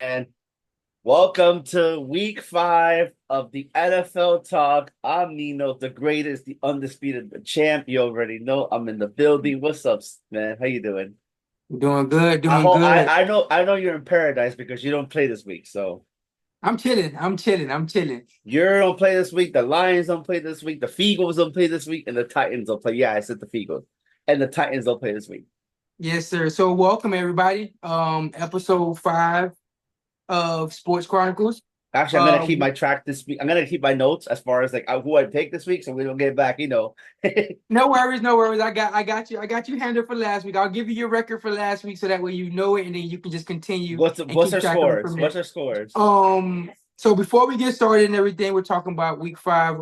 And welcome to week 5 of the NFL Talk. I'm Nino, the greatest, the undisputed, the champ. You already know I'm in the building. What's up, man? How you doing? Doing good, I doing hope good. I know you're in paradise because you don't play this week. So I'm chilling. I'm chilling. I'm chilling. you don't play this week. The Lions don't play this week. The Fegos don't play this week, and the Titans don't play. Yeah, I said the Fegos, and the Titans don't play this week. Yes, sir. So welcome everybody. Episode 5 of Sports Chronicles. Actually, I'm gonna Uh keep my track this week. I'm gonna keep my notes as far as like who I take this week, so we don't get back. no worries, no worries. I got you handled for last week. I'll give you your record for last week so that way you know it and then you can just continue and What's keep our track of it scores? from What's there. our scores? So before we get started and everything, we're talking about week 5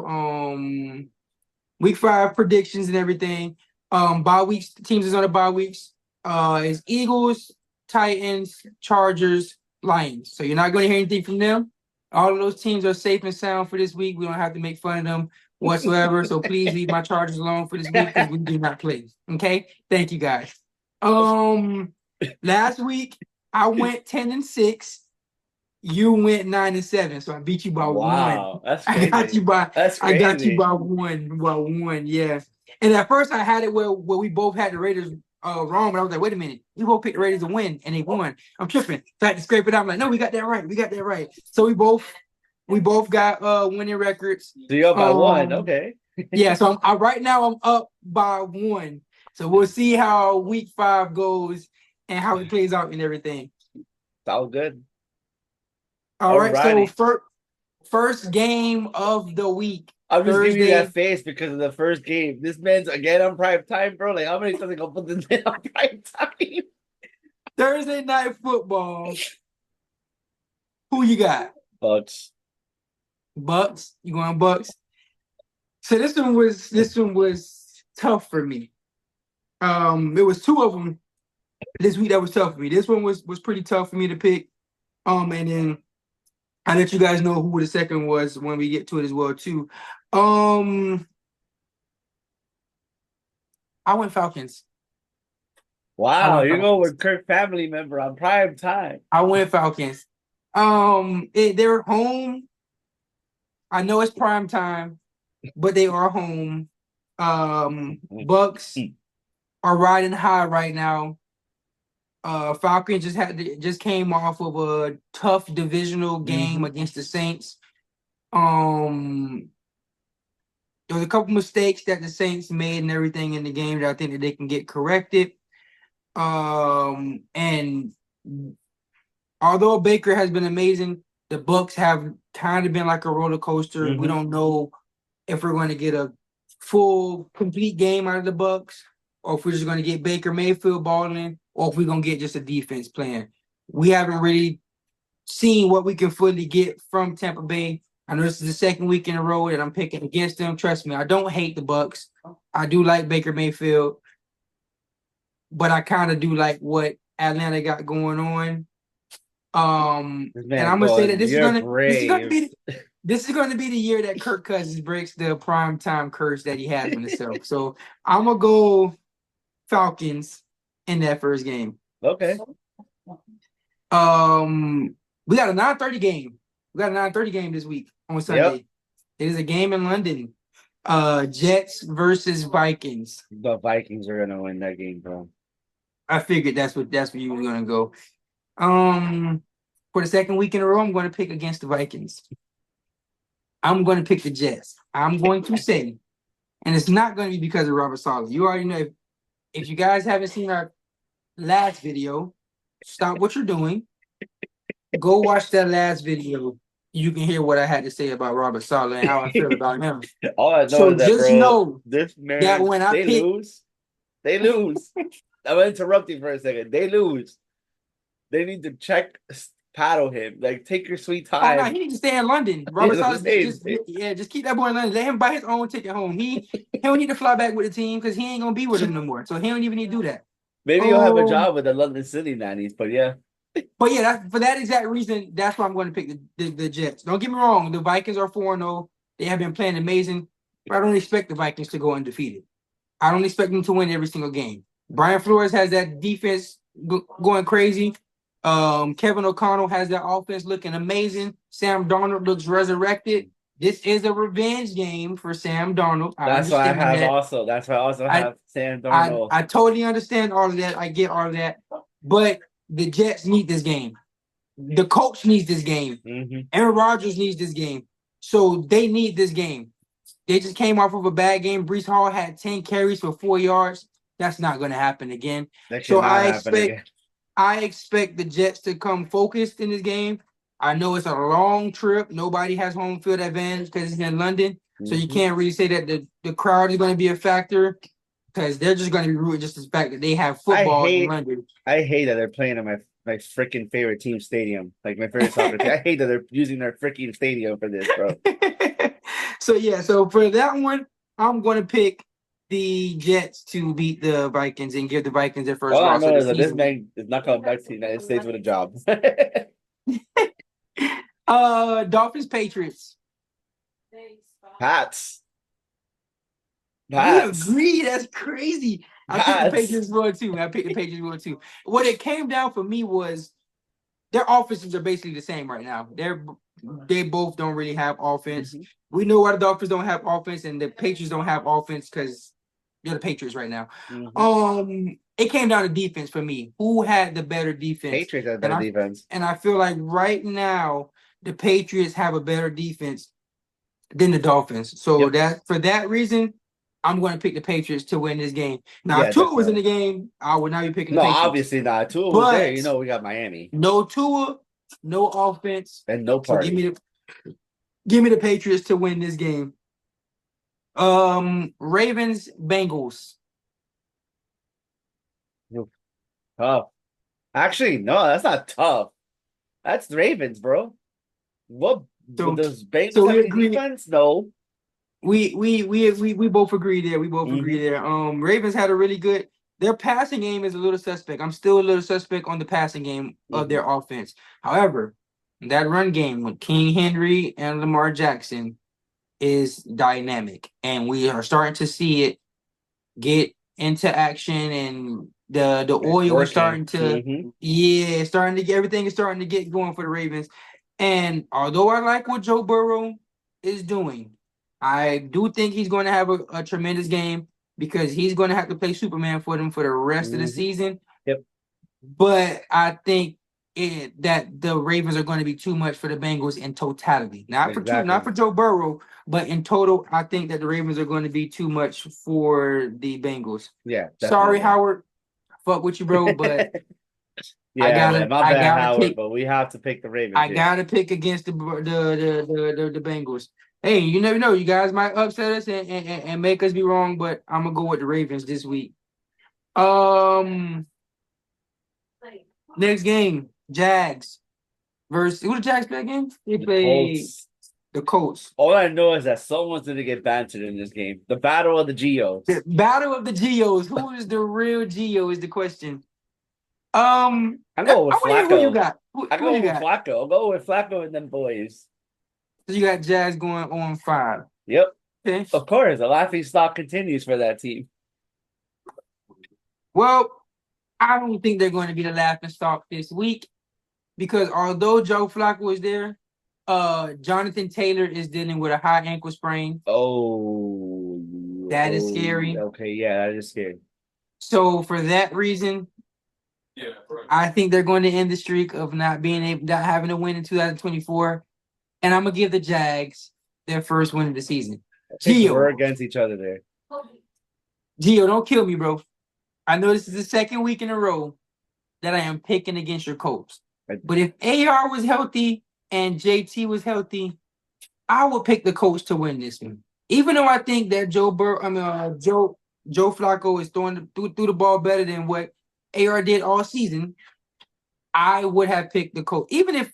predictions and everything. Bye weeks, teams is on the bye weeks. Is Eagles, Titans, Chargers, Lions. So you're not going to hear anything from them. All of those teams are safe and sound for this week. We don't have to make fun of them whatsoever. So please leave my Chargers alone for this week because we do not play. Okay, thank you guys. Um, Last week I went 10-6. You went 9-7, so I beat you by one. Wow, that's I got crazy. you by That's I got you crazy. by one, yeah. And at first I had it where we both had the Raiders wrong, but I was like, wait a minute, we both picked the Raiders to win, and they won. I'm tripping. So I had to scrape it out. I'm like, no, we got that right. We got that right. So we both got winning records. So you're up by one. Um, Okay. yeah, so right now I'm up by one. So we'll see how week 5 goes and how it plays out and everything. Sounds good. All right, so Alrighty. first game of the week, I'm just giving you that Thursday. face because of the first game. This man's again on prime time, bro. Like, how many times I gonna put this man on prime time? Thursday night football. Who you got? But Bucks. You going Bucks? So this one was tough for me. There was two of them this week that was tough for me. This one was pretty tough for me to pick. And then I let you guys know who the second was when we get to it as well too. Um, I went Falcons. I wow, went you go Falcons. with Kirk family member on prime time. I went Falcons. They're home. I know it's prime time, but they are home. Bucks are riding high right now. Falcons just came off of a tough divisional game Mm-hmm. against the Saints. Um, there was a couple mistakes that the Saints made and everything in the game that I think that they can get corrected. And although Baker has been amazing, the Bucks have kind of been like a roller coaster. We Mm-hmm. don't know if we're going to get a full, complete game out of the Bucks, or if we're just going to get Baker Mayfield balling, or if we're going to get just a defense playing. We haven't really seen what we can fully get from Tampa Bay. I know this is the second week in a row that I'm picking against them. Trust me, I don't hate the Bucks. I do like Baker Mayfield, but I kind of do like what Atlanta got going on. This And man's I'm gonna say going, that you're brave. this is gonna be the year that Kirk Cousins breaks the prime time curse that he has on himself. So I'm gonna go Falcons in that first game. Okay. Um, we got a 9:30 game. We got a 9:30 game this week on Yep. Sunday. It is a game in London. Jets versus Vikings. The Vikings are gonna win that game, bro. I figured that's where you were gonna go. Um, for the second week in a row, I'm going to pick against the Vikings. I'm going to pick the Jets. I'm going to say, and it's not going to be because of Robert Saleh. You already know if you guys haven't seen our last video, stop what you're doing. Go watch that last video. You can hear what I had to say about Robert Saleh and how I feel about him. All I know So is that, just bro, know this that man, when I they pick, lose. They lose. I'm gonna interrupt you for a second. They lose. They need to check, paddle him. Like, take your sweet oh no, time. he needs to stay in London. Robert Yes, I'm Saleh, saying. just keep that boy in London. Let him buy his own ticket home. He don't need to fly back with the team because he ain't gonna be with him no more. So he don't even need to do that. Maybe you'll have a Um, job with the London City Nannies, but yeah. but yeah, for that exact reason, that's why I'm going to pick the Jets. Don't get me wrong, the Vikings are 4-0. They have been playing amazing, but I don't expect the Vikings to go undefeated. I don't expect them to win every single game. Brian Flores has that defense going crazy. Kevin O'Connell has that offense looking amazing. Sam Darnold looks resurrected. This is a revenge game for Sam Darnold. I That's why I understand have that. also. That's why I also I have Sam I Darnold. I totally understand all of that. I get all of that. But the Jets need this game. The coach needs this game. Hmm. Aaron Rodgers needs this game. So they need this game. They just came off of a bad game. Brees Hall had 10 carries for 4 yards. That's not going to happen again. That So cannot I happen expect again. I expect the Jets to come focused in this game. I know it's a long trip. Nobody has home field advantage because it's in London. So you Hmm. can't really say that the crowd is going to be a factor because they're just going to be rooting just the fact that they have I football in hate London. I hate that they're playing in my freaking favorite team stadium, like my favorite soccer team. I hate that they're using their freaking stadium for this, bro. So yeah, so for that one, I'm going to pick the Jets to beat the Vikings and give the Vikings their first All I loss of know the is that this season. man is not coming back to the United States with a job. Dolphins Patriots. Pats, We Pats, agree. That's crazy. I picked the Pats. Patriots one too. I picked the Patriots one too. What it came down for me was their offenses are basically the same right now. They both don't really have offense. Hmm. We know why the Dolphins don't have offense and the Patriots don't have offense because they're the Patriots right now. Hmm. It came down to defense for me. Who had the better defense? Patriots have And better I defense. and I feel like right now the Patriots have a better defense than the Dolphins. So Yep. that for that reason, I'm going to pick the Patriots to win this game. Now, if Yeah, Tua was in definitely. the game, I would not be picking the No, Patriots. obviously not. Tua was there. But You know, we got Miami no Tua, no offense. and no So party. give me the Patriots to win this game. Ravens Bengals. Tough. Actually, no, that's not tough. That's the Ravens, bro. What would So those Bengals so have we any agree. defense? No. We both agree there. We both agree Hmm. there. Ravens had a really good. Their passing game is a little suspect. I'm still a little suspect on the passing game of Hmm. their offense. However, that run game with King Henry and Lamar Jackson is dynamic, and we are starting to see it get into action, and the It's oil is working. starting to Hmm. yeah, it's starting to get everything is starting to get going for the Ravens. And although I like what Joe Burrow is doing, I do think he's going to have a tremendous game because he's going to have to play Superman for them for the rest of the Hmm. season. Yep. But I think that the Ravens are going to be too much for the Bengals in totality. Not Exactly. for Joe Burrow, but in total, I think that the Ravens are going to be too much for the Bengals. Yeah, Sorry, definitely. Howard. Fuck with you, bro, but Yeah, man. My I bad, gotta Howard, pick but we have to pick the Ravens I here. gotta pick against the Bengals. Hey, you never know. You guys might upset us and make us be wrong, but I'm gonna go with the Ravens this week. Um, Next game, Jags versus who the Jags play again? They The play Colts. the Colts. All I know is that someone's going to get bantered in this game. The battle of the The Geos. battle of the Geos. Who is the real Geo is the question. I'm I going with want to hear who you Flacco. got. I Who you go with got? Flacco. I'll go with Flacco and them boys. So you got Jags going on 5. Yep. Okay. Of course, the laughing stock continues for that team. Well, I don't think they're going to be the laughing stock this week because although Joe Flacco is there, Jonathan Taylor is dealing with a high ankle sprain. Oh, That is oh, scary. okay, yeah, that is scary. So for that reason, I think they're going to end the streak of not having a win in 2024, and I'm gonna give the Jags their first win of the season. Okay, so we're Gio, against each other there. Gio, don't kill me, bro. I know this is the second week in a row that I am picking against your Colts. I, But if AR was healthy and JT was healthy, I would pick the Colts to win this one. Even though I think that Joe Flacco is through the ball better than what AR did all season, I would have picked the Colts. Even if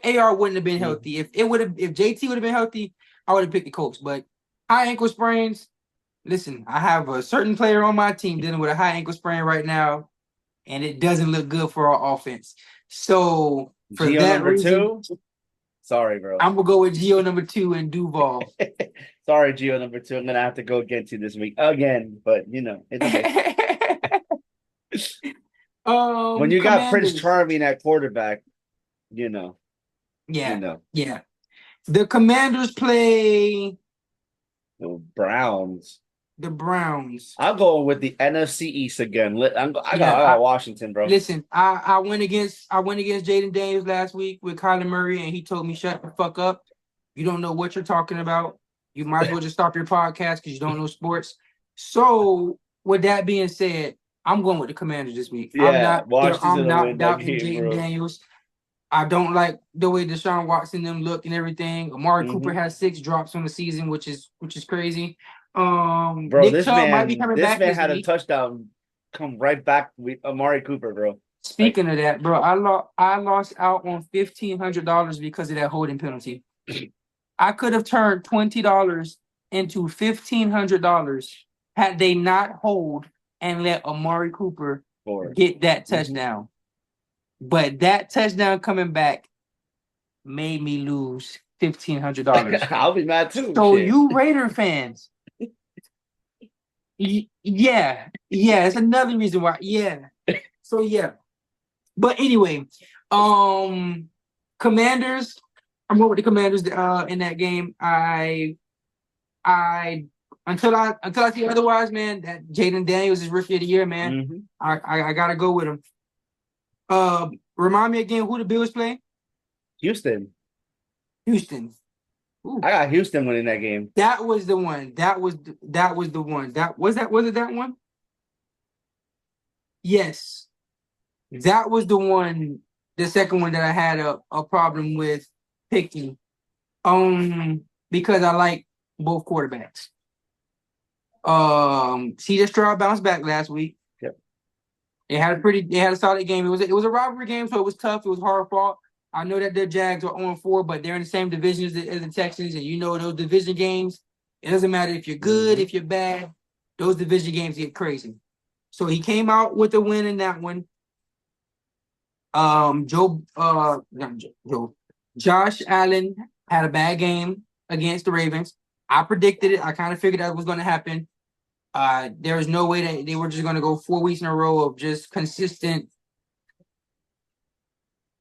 AR wouldn't have been Mhm. healthy, if JT would have been healthy, I would have picked the Colts. But high ankle sprains, listen, I have a certain player on my team dealing with a high ankle sprain right now, and it doesn't look good for our offense. So for Geo that number reason, two. Sorry, bro. I'm gonna go with Geo number 2 and Duval. Sorry, Geo number two. I'm gonna have to go against you this week again, but you know it's okay. When you got Prince Commanders. Charming at quarterback, you know, you Yeah, know, yeah. The Commanders play the Browns. the Browns. I'm going with the NFC East again. Yeah, I got Washington, bro. listen. I went against Jaden Daniels last week with Kyler Murray, and he told me shut the fuck up. You don't know what you're talking about. You might as well just stop your podcast because you don't know sports. So, with that being said, I'm going with the Commanders this week. Yeah, Washington's I'm gonna not win that doubting game, Jaden bro. Daniels. I don't like the way Deshaun Watson them look and everything. Amari Cooper Hmm. has 6 drops on the season, which is crazy. Bro, Nick Chubb might be coming this back man this had a week. touchdown come right back with Amari Cooper, bro. Like, Speaking of that, bro, I lost out on $1,500 because of that holding penalty. I could have turned $20 into $1,500 had they not hold and let Amari Cooper for get that hmm touchdown. But that touchdown coming back made me lose $1,500. I'll be mad too. So Shit. you Raider fans, yeah, it's another reason why. Yeah. So yeah. But anyway, um Commanders, I'm going with the Commanders in that game. I until I see otherwise, man, that Jaden Daniels is rookie of the year, man. Hmm. I gotta go with him. Remind me again who the Bills play? Houston. Houston. Ooh, I got Houston winning that game. that was the one. That was the one. Was it that one? Yes. That was the one, the second one that I had a problem with picking. Because I like both quarterbacks. CJ Stroud bounced back last week. Yep. They had a solid game. It was a rivalry game, so it was tough. It was hard fought. I know that the Jags are 0-4, but they're in the same division as the Texans, and you know those division games. It doesn't matter if you're good, Hmm. if you're bad. Those division games get crazy. So he came out with a win in that one. Not Joe, Josh Allen had a bad game against the Ravens. I predicted it. I kind of figured that was going to happen. There was no way that they were just going to go 4 weeks in a row of just consistent,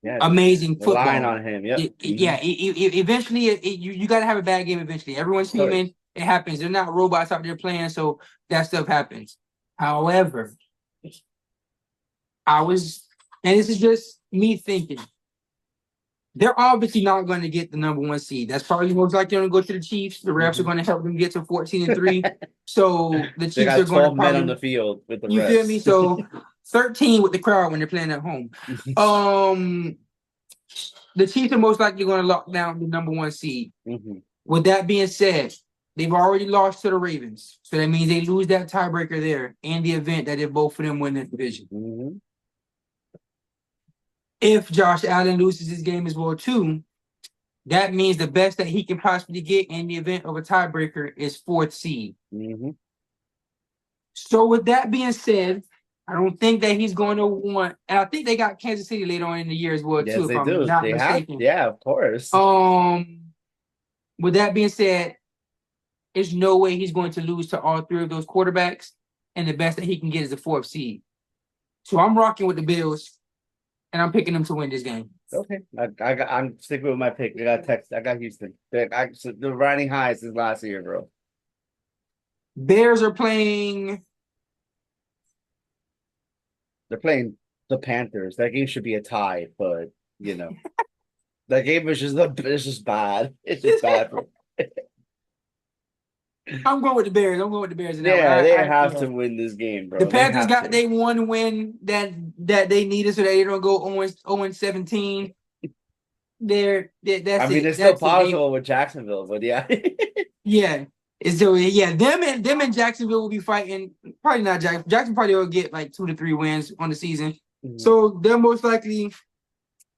Yeah, amazing relying football. on him. Yep. Eventually, you got to have a bad game. Eventually, everyone's Of course. human. It happens. They're not robots out there playing, so that stuff happens. However, and this is just me thinking. They're obviously not going to get the number 1 seed. That's probably most likely going to go to the Chiefs. The refs are Hmm. going to help them get to 14-3. So the They Chiefs are got going to 12 men on probably, the field with the you feel me? refs. So 13 with the crowd when they're playing at home. Um, the Chiefs are most likely going to lock down the number 1 seed. Hmm. With that being said, they've already lost to the Ravens. So that means they lose that tiebreaker there in the event that if both of them win the division. Hmm. If Josh Allen loses his game as well, too, that means the best that he can possibly get in the event of a tiebreaker is 4th seed. Hmm. So with that being said, I don't think that he's going to want, and I think they got Kansas City later on in the year as well Yes, too, if they I'm do. not They have. mistaken. Yeah, of course. With that being said, there's no way he's going to lose to all 3 of those quarterbacks, and the best that he can get is a 4th seed. So I'm rocking with the Bills, and I'm picking them to win this game. Okay. I'm sticking with my pick. I got Texas. I got Houston. The riding high since last year, bro. Bears are playing. They're playing the Panthers. That game should be a tie, but you know, that game is it's just bad. It's just bad. I'm going with the Bears. I'm going with the Bears in that one. Yeah, they have Yeah. to win this game, The bro. They Panthers have got to. they one win that they needed so they don't go 0-17. I That's mean, it. it's still That's it. possible with Jacksonville, but yeah. Yeah. So yeah, them and Jacksonville will be fighting. Probably not Jackson probably will get like 2 to 3 wins on the season. Mhm. So they're most likely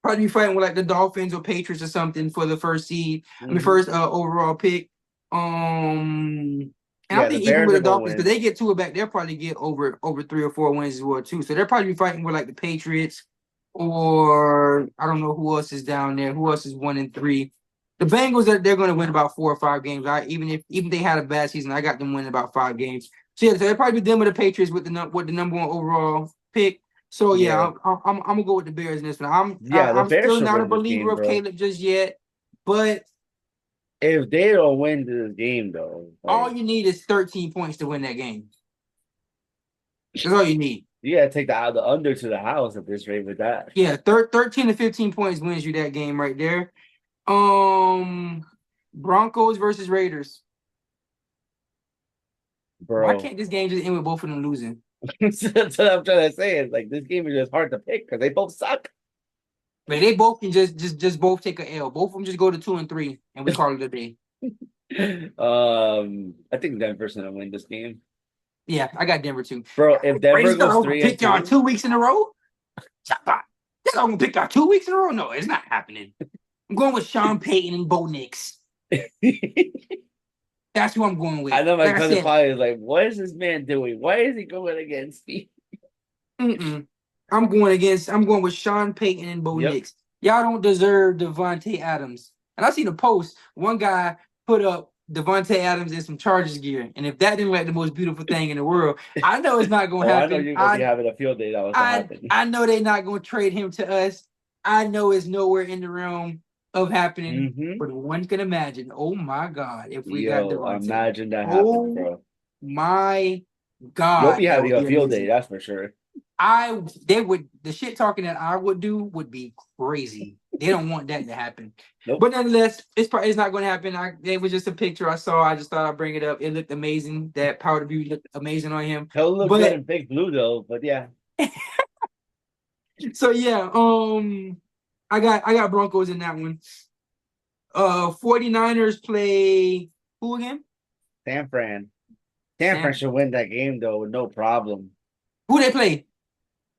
probably be fighting with like the Dolphins or Patriots or something for the 1st seed. I mean Mhm. first overall pick. And I Yeah, the think even Bears with are the gonna Dolphins, because win. they get two back, they'll probably get over 3 or 4 wins as well too. So they'll probably be fighting with like the Patriots, or I don't know who else is down there. Who else is 1-3? The Bengals they're going to win about 4 or 5 games. Even they had a bad season, I got them winning about 5 games. So yeah, so they'll probably be them with the Patriots with the number 1 overall pick. So Yeah, yeah, I'm gonna go with the Bears in this one. yeah. The I'm Bears still should not a win this believer game, of bro. Caleb just yet, but If they don't win this game, though, all like you need is 13 points to win that game. That's all you need. you gotta take the under to the house at this rate with that, Yeah, 13 to 15 points wins you that game right there. Um, Broncos versus Raiders. Why bro. can't this game just end with both of them losing? That's what I'm trying to say. Is like this game is just hard to pick because they both suck. Like they both can just both take a L. Both of them just go to 2-3, and we call it a day. I think Denver's gonna win this game, Yeah, I got Denver too. bro. If Denver Raiders thought I goes was gonna three and pick y'all two, 2 weeks in a row. Stop that. This I'm gonna pick y'all 2 weeks in a row. No, it's not happening. I'm going with Sean Payton and Bo Nix. That's who I'm going with. I know my Like I cousin said, probably is like, "What is this man doing? Why is he going against me?" mm-mm. I'm going with Sean Payton and Bo Yep. Nix. Y'all don't deserve Devontae Adams. And I seen a post. One guy put up Devontae Adams in some Chargers gear. And if that didn't look like the most beautiful thing in the world, I know it's not gonna Oh, I know happen. you're gonna be having a field day. That was to happen. I know they're not gonna trade him to us. I know it's nowhere in the realm of happening. Hmm. But one can imagine, oh my God, if we got Yo, Devontae. imagine that happens, Oh bro. my You'll be God, that having would a be field day, amazing. that's for sure. They would the shit talking that I would do would be crazy. They don't want that to happen. Nope. But nonetheless, it's not going to happen. It was just a picture I saw. I just thought I'd bring it up. It looked amazing. That powder beauty looked amazing on him. He'll look good But in big blue though. But yeah, so yeah, I got Broncos in that one. 49ers play who again? San Fran. San Fran San should win that game though, with no problem. Who they play?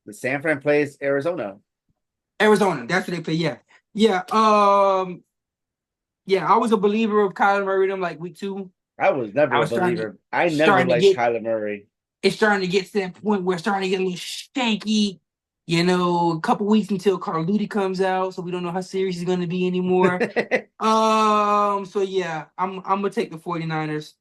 The San Fran plays Arizona. Arizona. That's who they play. Yeah. Yeah. Yeah, I was a believer of Kyler Murray them like week 2. I was I never a was believer. I never starting to liked get Kyler Murray. it's starting to get to that point where it's starting to get a little shaky. You know, a couple weeks until Call of Duty comes out, so we don't know how serious he's gonna be anymore. So yeah, I'm gonna take the 49ers.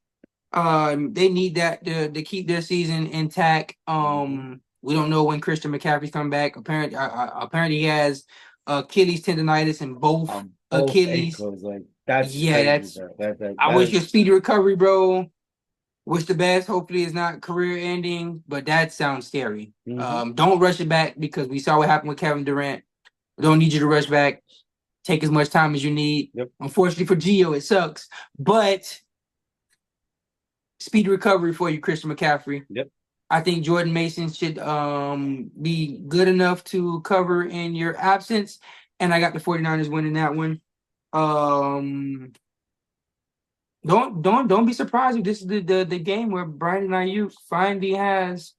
They need that to keep their season intact. We don't know when Christian McCaffrey's come back. Apparently he has Achilles tendonitis in both Both Achilles. ankles, like that's Yeah, crazy, that's. bro. I That wish you a is speedy recovery, bro. Wish the best. Hopefully, it's not career ending, but that sounds scary. hmm Don't rush it back because we saw what happened with Kevin Durant. We don't need you to rush back. Take as much time as you need. Yep. Unfortunately for Gio, it sucks, but speedy recovery for you, Christian McCaffrey. Yep. I think Jordan Mason should be good enough to cover in your absence, and I got the 49ers winning that one. Um, don't be surprised if this is the game where Brian Ayuk finally has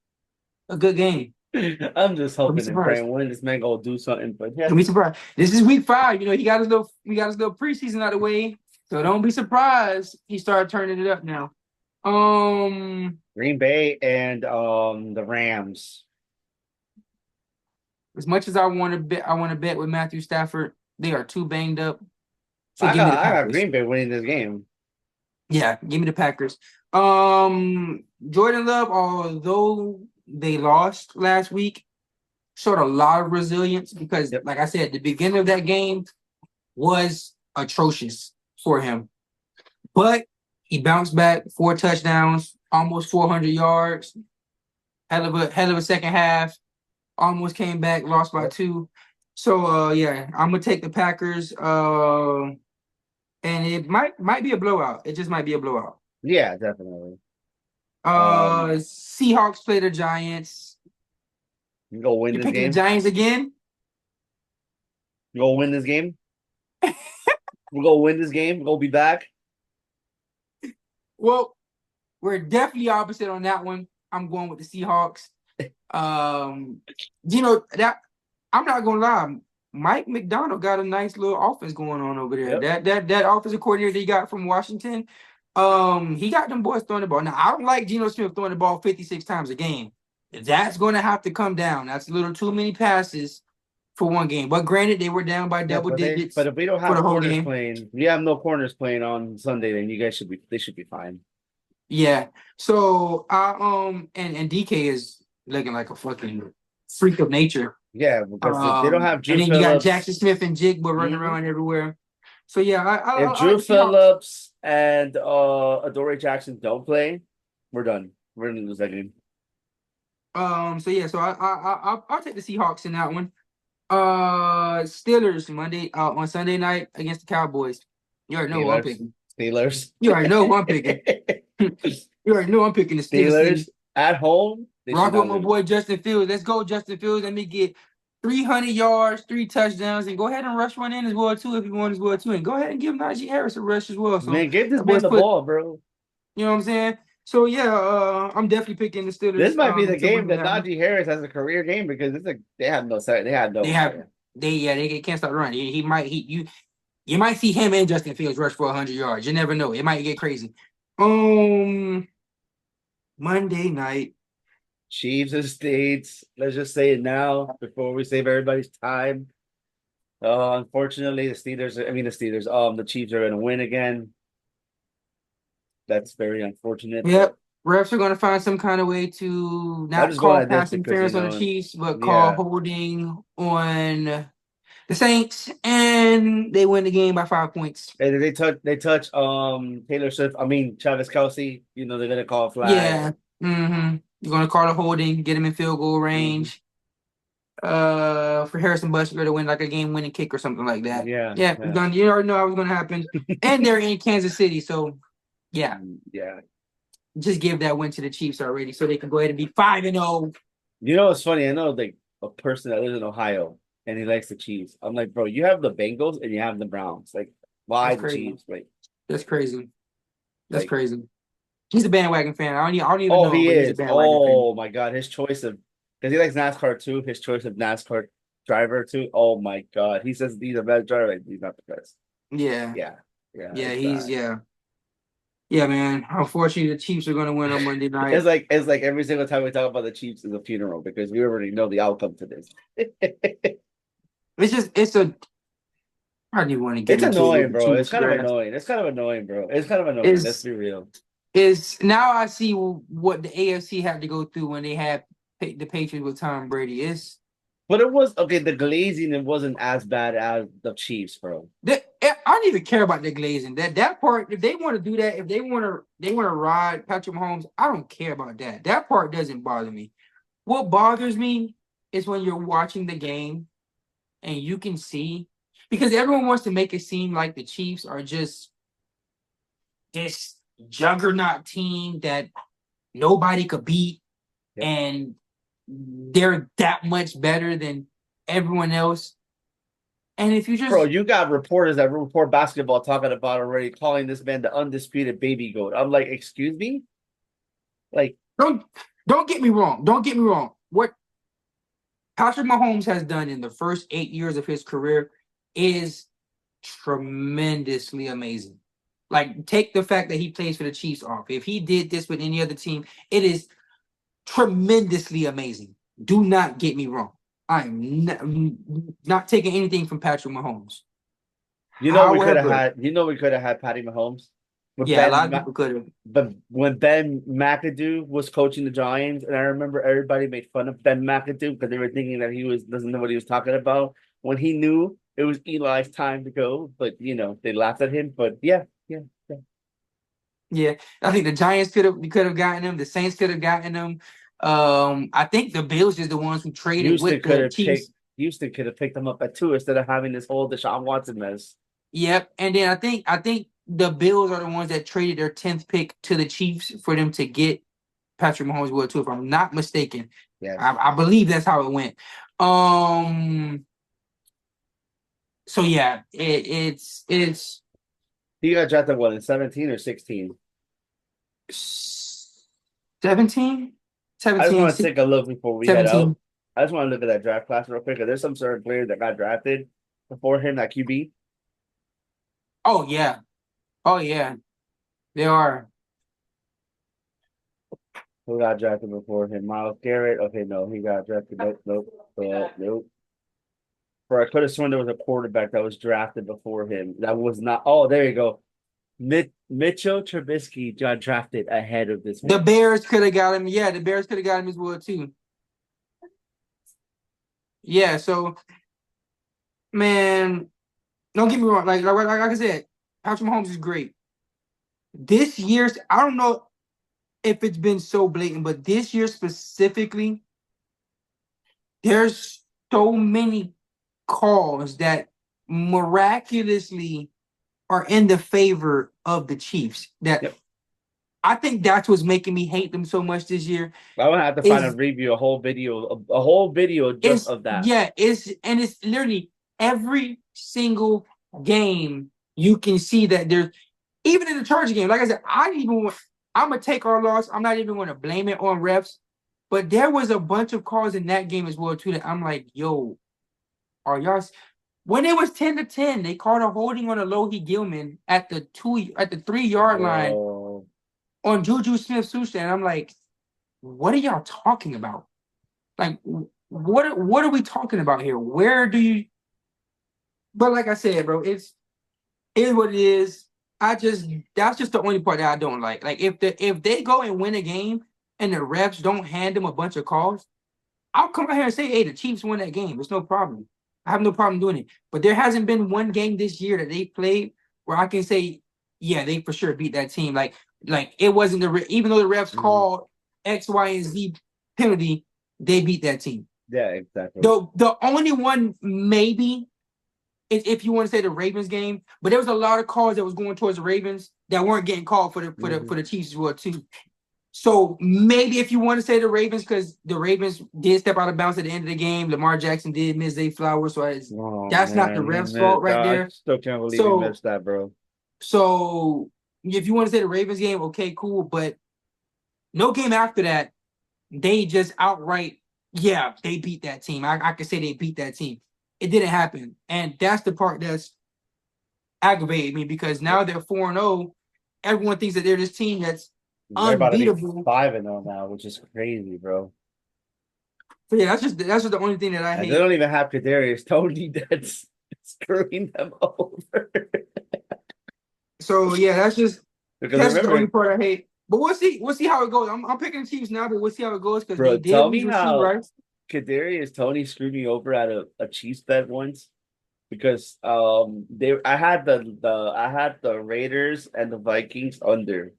a good game. I'm just Don't be hoping and surprised. praying when this man gonna do something. But yeah, Don't be surprised. This is week 5. You know, he got his little preseason out of the way. So don't be surprised he started turning it up now. Um, Green Bay and the Rams. as much as I want to bet with Matthew Stafford. They are too banged up. So give me the I got Packers. Green Bay winning this game. Yeah, give me the Packers. Jordan Love, although they lost last week, showed a lot of resilience because, Yep. like I said, the beginning of that game was atrocious for him. But he bounced back, 4 touchdowns, almost 400 yards. Hell of a second half. Almost came back, lost by Yep. 2. So yeah, I'm gonna take the Packers. And it might be a blowout. It just might be a blowout. Yeah, definitely. Um, Seahawks play the Giants. you gonna win You this picking the game? Giants again? You gonna win this game? We're gonna win this game. We're gonna be back. Well, we're definitely opposite on that one. I'm going with the Seahawks. You know that I'm not gonna lie. Mike McDonald got a nice little offense going on over there. Yep. That offensive coordinator he got from Washington, he got them boys throwing the ball. Now I don't like Geno Smith throwing the ball 56 times a game. That's going to have to come down. That's a little too many passes for one game. But granted, they were down by Yeah, double but digits if we don't for have the whole corners game. playing, we have no corners playing on Sunday, then you guys they should be fine. Yeah. So I and DK is looking like a fucking freak of nature. Yeah, because they don't have And Drew then you got Jackson Phillips. Smith and Jigba running Mhm. around everywhere. So yeah, If I like Drew the Seahawks. Phillips and Adoree Jackson don't play, we're done. We're gonna lose that game. So yeah, so I'll take the Seahawks in that one. Steelers Monday on Sunday night against the Cowboys. You already know who I'm Steelers. picking. Steelers. You already know who I'm picking. You already know I'm picking the Steelers Steelers city. at home. They should Rock with not my lose. boy Justin Fields. Let's go, Justin Fields. Let me get 300 yards, 3 touchdowns, and go ahead and rush one in as well too if you want as well too. And go ahead and give Najee Harris a rush as well. So Man, give this that man boy's the put, ball, bro. you know what I'm saying? So yeah, I'm definitely picking the This Steelers might be the to game win that that one. Najee Harris has a career game because it's like they have no set. They have They no. have they can't stop running. He might you might see him and Justin Fields rush for 100 yards. You never know. It might get crazy. Um Monday night. Chiefs and States. Let's just say it now before we save everybody's time. Unfortunately, the Steelers. I mean, the Steelers. The Chiefs are going to win again. That's very unfortunate, but Yep. Refs are going to find some kind of way to I'm not just going call at this pass because interference on the Chiefs, but call yeah, holding on the Saints, and they win the game by 5 points. they touch Taylor Swift. I mean Travis Kelsey. You know they're going to call a flag. Yeah. You're going to call a holding, get him in field goal Hmm. range. For Harrison Butler to win like a game-winning kick or something like that. Yeah, Yeah, yeah, you already know how it was going to happen, and they're in Kansas City, so yeah, yeah. just give that win to the Chiefs already, so they can go ahead and be 5-0. You know what's funny? I know like a person that lives in Ohio and he likes the Chiefs. I'm like, bro, you have the Bengals and you have the Browns. Like, why That's the crazy. Chiefs? Like, That's crazy. That's like, crazy. He's a bandwagon fan. I don't even oh, know him, he but he's a is. bandwagon fan. Oh my God, his choice of because he likes NASCAR too. His choice of NASCAR driver too. Oh my God, he says he's the best driver. Like, he's not the best. Yeah, Yeah, yeah, yeah, it's bad. yeah, man. Unfortunately, the Chiefs are going to win on Monday night. It's like every single time we talk about the Chiefs is a funeral because we already know the outcome to this. It's just it's a. I don't even want to get It's into it with annoying, the bro. It's Chiefs, kind of bruh. annoying. It's kind of annoying, bro. It's kind of annoying. Let's Is be real. is now I see what the AFC had to go through when they had the Patriots with Tom Brady. But it was okay. The glazing it wasn't as bad as the Chiefs, bro. I don't even care about the glazing. That part, if they want to do that, if they want to ride Patrick Mahomes, I don't care about that. That part doesn't bother me. What bothers me is when you're watching the game and you can see because everyone wants to make it seem like the Chiefs are just this juggernaut team that nobody could beat Yeah. and they're that much better than everyone else. And if you Bro, just you got reporters that report basketball talking about already calling this man the undisputed baby goat. I'm like, excuse me? Like, don't don't get me wrong. Don't get me wrong. What Patrick Mahomes has done in the first 8 years of his career is tremendously amazing. Like, take the fact that he plays for the Chiefs off. If he did this with any other team, it is tremendously amazing. Do not get me wrong. I'm not taking anything from Patrick Mahomes. However, we could have had Patty Mahomes with yeah, a lot of people could have. But when Ben McAdoo was coaching the Giants, and I remember everybody made fun of Ben McAdoo because they were thinking that he was doesn't know what he was talking about. When he knew it was Eli's time to go, but they laughed at him. But yeah, yeah, yeah. Yeah, I think the Giants could have gotten him. The Saints could have gotten him. I think the Bills is the ones who traded Houston with could the have picked Chiefs. Houston could have picked him up at two instead of having this whole Deshaun Watson mess. Yep, and then I think the Bills are the ones that traded their 10th pick to the Chiefs for them to get Patrick Mahomes well too, if I'm not mistaken. Yes. I believe that's how it went. Um, so yeah, it's He got drafted what in 17 or 16? 17, I just 17, want to take a look before we head out. 17. I just want to look at that draft class real quick. 'Cause there's some certain players that got drafted before him, that QB. Oh yeah, oh yeah, they are. Who got drafted before him? Miles Garrett. Okay, no, he got drafted. Nope, nope, nope. For I could have sworn there was a quarterback that was drafted before him. That was not. Oh, there you go. Mitchell Trubisky got drafted ahead of this The man. Bears could have got him. Yeah, the Bears could have got him as well too. Yeah, so man, don't get me wrong. Like I said, Patrick Mahomes is great. This year's, I don't know if it's been so blatant, but this year specifically, there's so many calls that miraculously are in the favor of the Chiefs. That Yep. I think that's what's making me hate them so much this year. I would have to find a Is review, a whole video just it's of that. yeah, it's literally every single game you can see that there's even in the Charger game. Like I said, I'm gonna take our loss. I'm not even gonna blame it on refs, but there was a bunch of calls in that game as well too that I'm like, yo, are y'all? When it was 10-10, they called a holding on a Lohi Gilman at the 3 yard line Bro. on Juju Smith-Schuster, and I'm like, what are y'all talking about? Like, what are we talking about here? Where do you? But like I said, bro, it is what it is. That's just the only part that I don't like. Like if they go and win a game and the refs don't hand them a bunch of calls, I'll come out here and say, hey, the Chiefs won that game. It's no problem. I have no problem doing it. But there hasn't been one game this year that they played where I can say, yeah, they for sure beat that team. Like it wasn't even though the refs Mhm. called X, Y, and Z penalty, they beat that team. Yeah, exactly. The only one maybe is if you want to say the Ravens game, but there was a lot of calls that was going towards the Ravens that weren't getting called for the for the Mhm. for the Chiefs as well too. So maybe if you want to say the Ravens, because the Ravens did step out of bounds at the end of the game, Lamar Jackson did miss Zay Flowers, so Oh that's not the man, he ref's fault missed. right I there. still can't believe he So missed that, bro. so if you want to say the Ravens game, okay, cool, but no game after that, they just outright, yeah, they beat that team. I could say they beat that team. It didn't happen, and that's the part that's aggravated me because Yeah. now they're 4-0. Everyone thinks that they're this team that's They're about to be unbeatable. 5-0 now, which is crazy, bro. So yeah, that's just the only thing that I And they hate. don't even have Kadarius Tony that's screwing them over. So yeah, Because that's just the only remember, part I hate. But we'll see. We'll see how it goes. I'm picking the Chiefs now, but we'll see how it goes because they bro, did tell lose me Rasheed how Rice. Kadarius Tony screwed me over at a Chiefs bet once because I had the Raiders and the Vikings under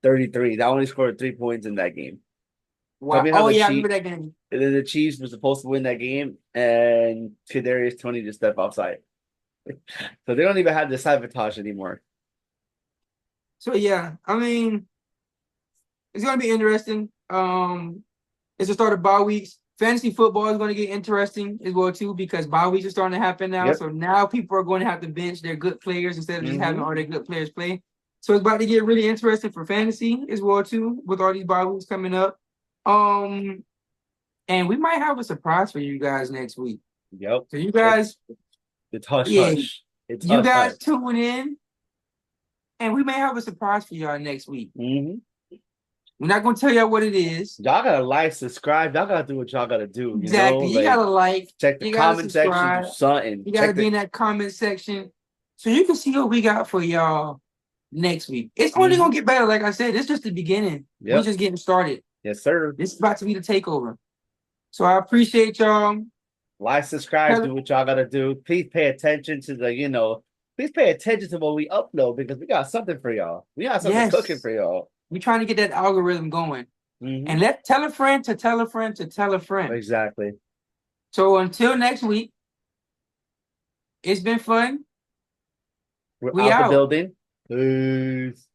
33. They only scored 3 points in that game. Tell Wow. me how Oh the yeah, I remember Chiefs that game. and then the Chiefs were supposed to win that game and Kadarius Tony just stepped offside. So they don't even have the sabotage anymore. So yeah, I mean, it's gonna be interesting. It's the start of bye weeks. Fantasy football is going to get interesting as well too because bye weeks are starting to happen now. Yep. So now people are going to have to bench their good players instead of just having Hmm. all their good players play. So it's about to get really interesting for fantasy as well too with all these bye weeks coming up. Um, and we might have a surprise for you guys next week. Yep. So you It's guys, it's hush yeah, hush. It's you hush guys hush. tune in, and we may have a surprise for y'all next week. Hmm. We're not going to tell y'all what it is. Y'all gotta like, subscribe. Y'all gotta do what y'all gotta do. Exactly. You Like gotta like, check the you gotta comment section, do subscribe, something. you gotta Check be the. in that comment section so you can see what we got for y'all next week. It's only Hmm. gonna get better, like I said. It's just the beginning. We Yep. just getting started. Yes, sir. This is about to be the takeover. So I appreciate y'all. Like, subscribe, Tell- do what y'all gotta do. Please pay attention to please pay attention to what we upload because we got something for y'all. We got something cooking Yes, for y'all. we're trying to get that algorithm going. Hmm. And let tell a friend to tell a friend to tell a friend. Exactly. So until next week, it's been fun. We're We out the out. building. Peace.